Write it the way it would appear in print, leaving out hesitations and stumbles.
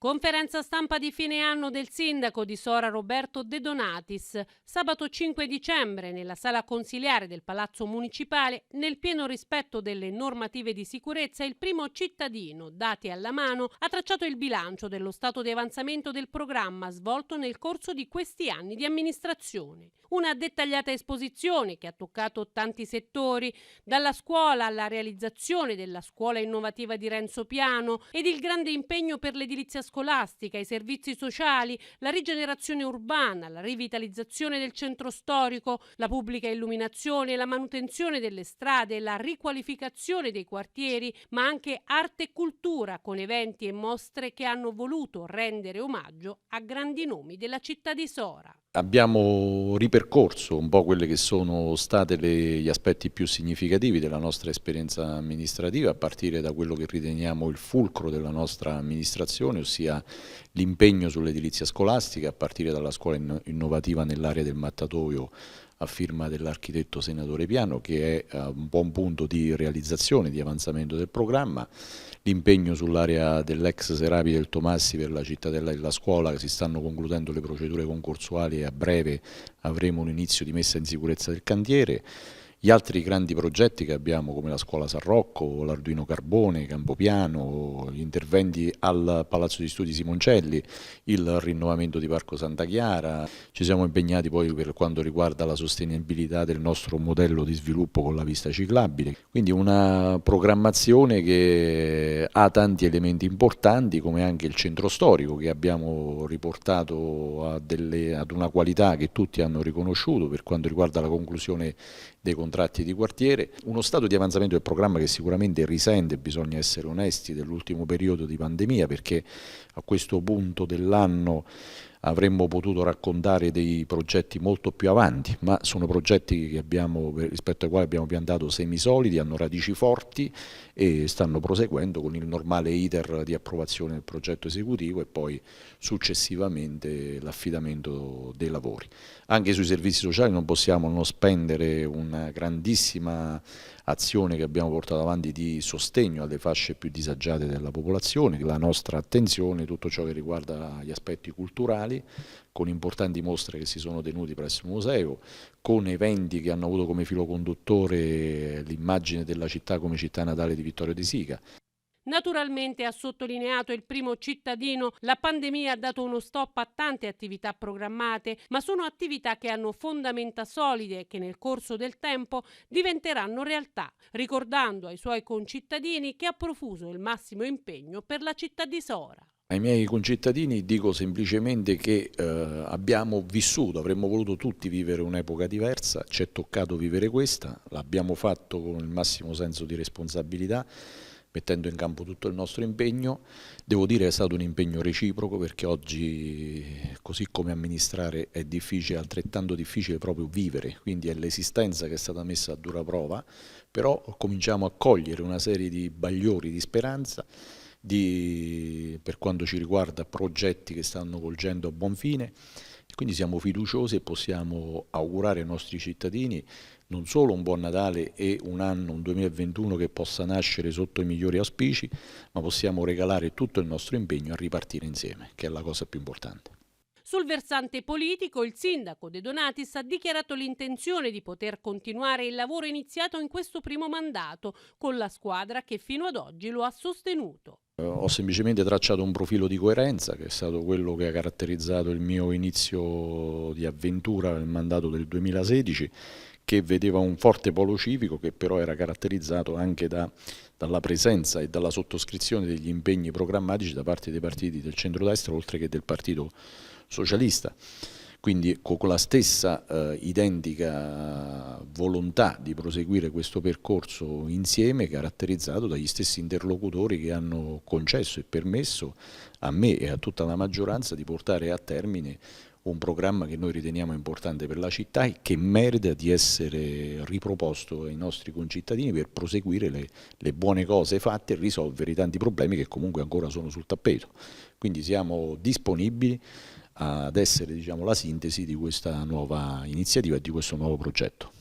Conferenza stampa di fine anno del sindaco di Sora Roberto De Donatis, sabato 5 dicembre nella sala consiliare del Palazzo Municipale, nel pieno rispetto delle normative di sicurezza, il primo cittadino, dati alla mano, ha tracciato il bilancio dello stato di avanzamento del programma svolto nel corso di questi anni di amministrazione. Una dettagliata esposizione che ha toccato tanti settori, dalla scuola alla realizzazione della scuola innovativa di Renzo Piano ed il grande impegno per l'edilizia scolastica, i servizi sociali, la rigenerazione urbana, la rivitalizzazione del centro storico, la pubblica illuminazione, la manutenzione delle strade, la riqualificazione dei quartieri, ma anche arte e cultura con eventi e mostre che hanno voluto rendere omaggio a grandi nomi della città di Sora. Abbiamo ripercorso un po' quelli che sono stati gli aspetti più significativi della nostra esperienza amministrativa, a partire da quello che riteniamo il fulcro della nostra amministrazione, ossia l'impegno sull'edilizia scolastica, a partire dalla scuola innovativa nell'area del Mattatoio a firma dell'architetto senatore Piano, che è un buon punto di realizzazione, di avanzamento del programma, l'impegno sull'area dell'ex Serapi del Tomassi per la cittadella della scuola, che si stanno concludendo le procedure concorsuali e a breve avremo un inizio di messa in sicurezza del cantiere. Gli altri grandi progetti che abbiamo, come la scuola San Rocco, l'Arduino Carbone, Campopiano, gli interventi al Palazzo di Studi Simoncelli, il rinnovamento di Parco Santa Chiara. Ci siamo impegnati poi per quanto riguarda la sostenibilità del nostro modello di sviluppo con la pista ciclabile. Quindi una programmazione che ha tanti elementi importanti, come anche il centro storico, che abbiamo riportato ad una qualità che tutti hanno riconosciuto per quanto riguarda la conclusione dei contratti di quartiere, uno stato di avanzamento del programma che sicuramente risente, bisogna essere onesti, dell'ultimo periodo di pandemia, perché a questo punto dell'anno avremmo potuto raccontare dei progetti molto più avanti, ma sono progetti che rispetto ai quali abbiamo piantato semi solidi, hanno radici forti e stanno proseguendo con il normale iter di approvazione del progetto esecutivo e poi successivamente l'affidamento dei lavori. Anche sui servizi sociali non possiamo non spendere una grandissima azione che abbiamo portato avanti di sostegno alle fasce più disagiate della popolazione, la nostra attenzione, tutto ciò che riguarda gli aspetti culturali, con importanti mostre che si sono tenuti presso il museo, con eventi che hanno avuto come filo conduttore l'immagine della città come città natale di Vittorio De Sica. Naturalmente, ha sottolineato il primo cittadino, la pandemia ha dato uno stop a tante attività programmate, ma sono attività che hanno fondamenta solide e che nel corso del tempo diventeranno realtà, ricordando ai suoi concittadini che ha profuso il massimo impegno per la città di Sora. Ai miei concittadini dico semplicemente che abbiamo vissuto, avremmo voluto tutti vivere un'epoca diversa, ci è toccato vivere questa, l'abbiamo fatto con il massimo senso di responsabilità, mettendo in campo tutto il nostro impegno. Devo dire che è stato un impegno reciproco, perché oggi, così come amministrare è difficile, è altrettanto difficile proprio vivere, quindi è l'esistenza che è stata messa a dura prova, però cominciamo a cogliere una serie di bagliori di speranza, per quanto ci riguarda progetti che stanno volgendo a buon fine, e quindi siamo fiduciosi e possiamo augurare ai nostri cittadini non solo un buon Natale e un 2021 che possa nascere sotto i migliori auspici, ma possiamo regalare tutto il nostro impegno a ripartire insieme, che è la cosa più importante. Sul versante politico, il sindaco De Donatis ha dichiarato l'intenzione di poter continuare il lavoro iniziato in questo primo mandato con la squadra che fino ad oggi lo ha sostenuto. Ho semplicemente tracciato un profilo di coerenza, che è stato quello che ha caratterizzato il mio inizio di avventura nel mandato del 2016, che vedeva un forte polo civico, che però era caratterizzato anche dalla presenza e dalla sottoscrizione degli impegni programmatici da parte dei partiti del centrodestra, oltre che del Partito Socialista. Quindi con la stessa identica volontà di proseguire questo percorso insieme, caratterizzato dagli stessi interlocutori che hanno concesso e permesso a me e a tutta la maggioranza di portare a termine un programma che noi riteniamo importante per la città e che merita di essere riproposto ai nostri concittadini per proseguire le buone cose fatte e risolvere i tanti problemi che comunque ancora sono sul tappeto. Quindi siamo disponibili ad essere, diciamo, la sintesi di questa nuova iniziativa e di questo nuovo progetto.